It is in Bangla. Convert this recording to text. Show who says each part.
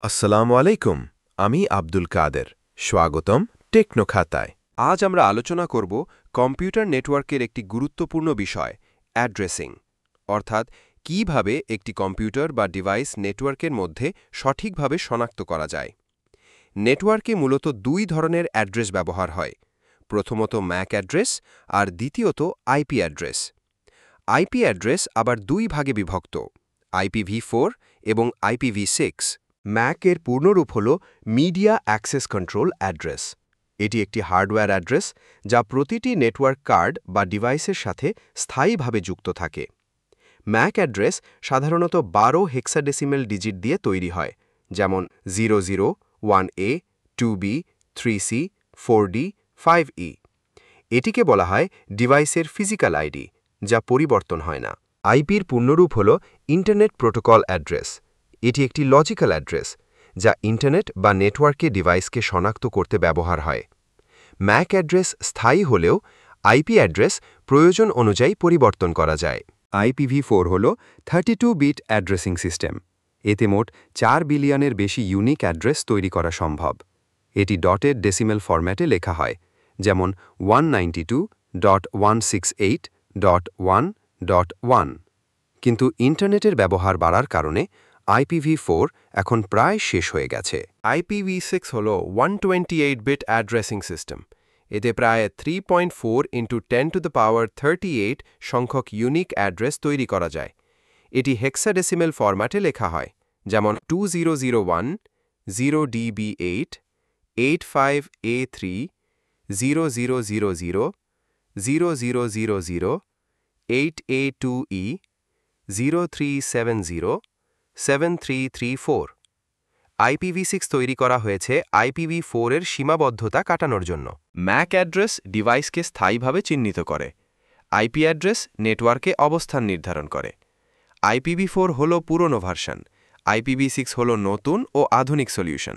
Speaker 1: আসসালামু আলাইকুম। আমি আব্দুল কাদের। স্বাগতম টেকনো খাতায়।
Speaker 2: আজ আমরা আলোচনা করব কম্পিউটার নেটওয়ার্কের একটি গুরুত্বপূর্ণ বিষয় অ্যাড্রেসিং, অর্থাৎ কিভাবে একটি কম্পিউটার বা ডিভাইস নেটওয়ার্কের মধ্যে সঠিকভাবে শনাক্ত করা যায়। নেটওয়ার্কে মূলত দুই ধরনের অ্যাড্রেস ব্যবহার হয়, প্রথমত ম্যাক অ্যাড্রেস আর দ্বিতীয়ত আইপি অ্যাড্রেস। আইপি অ্যাড্রেস আবার দুই ভাগে বিভক্ত, IPv4 এবং IPv6। ম্যাক এর পূর্ণরূপ হল মিডিয়া অ্যাক্সেস কন্ট্রোল অ্যাড্রেস। এটি একটি হার্ডওয়্যার অ্যাড্রেস যা প্রতিটি নেটওয়ার্ক কার্ড বা ডিভাইসের সাথে স্থায়ীভাবে যুক্ত থাকে। ম্যাক অ্যাড্রেস সাধারণত 12 হেক্সাডেসিমেল ডিজিট দিয়ে তৈরি হয়, যেমন 00, 1A, 2B, 3C, 4D, 5E। এটিকে বলা হয় ডিভাইসের ফিজিক্যাল আইডি, যা পরিবর্তন হয় না। আইপির পূর্ণরূপ হল ইন্টারনেট প্রোটোকল অ্যাড্রেস। এটি একটি লজিক্যাল অ্যাড্রেস যা ইন্টারনেট বা নেটওয়ার্কে ডিভাইসকে শনাক্ত করতে ব্যবহার হয়। ম্যাক অ্যাড্রেস স্থায়ী হলেও আইপি অ্যাড্রেস প্রয়োজন অনুযায়ী পরিবর্তন করা যায়। IPv4 হল 32-বিট অ্যাড্রেসিং সিস্টেম। এতে মোট 4 বিলিয়নের বেশি ইউনিক অ্যাড্রেস তৈরি করা সম্ভব। এটি ডটেড ডেসিমেল ফরম্যাটে লেখা হয়, যেমন 192.168.1.1। কিন্তু ইন্টারনেটের ব্যবহার বাড়ার কারণে IPv4 এখন প্রায় শেষ হয়ে গেছে। IPv6 হল 128-বিট অ্যাড্রেসিং সিস্টেম। এতে প্রায় 3.4 × 10⁻38 সংখ্যক ইউনিক অ্যাড্রেস তৈরি করা যায়। এটি হেক্সাডেসিমেল ফরম্যাটে লেখা হয়, যেমন 2001, 0DB8, 85A3, 0000, 0000, 8A2E, 0370, 7334। IPv6 তৈরি করা হয়েছে IPv4 এর সীমাবদ্ধতা কাটানোর জন্য। ম্যাক অ্যাড্রেস ডিভাইসকে স্থায়ীভাবে চিহ্নিত করে। আইপি অ্যাড্রেস নেটওয়ার্কে অবস্থান নির্ধারণ করে। IPv4 হল পুরনো ভার্সন, IPv6 হল নতুন ও আধুনিক সলিউশন।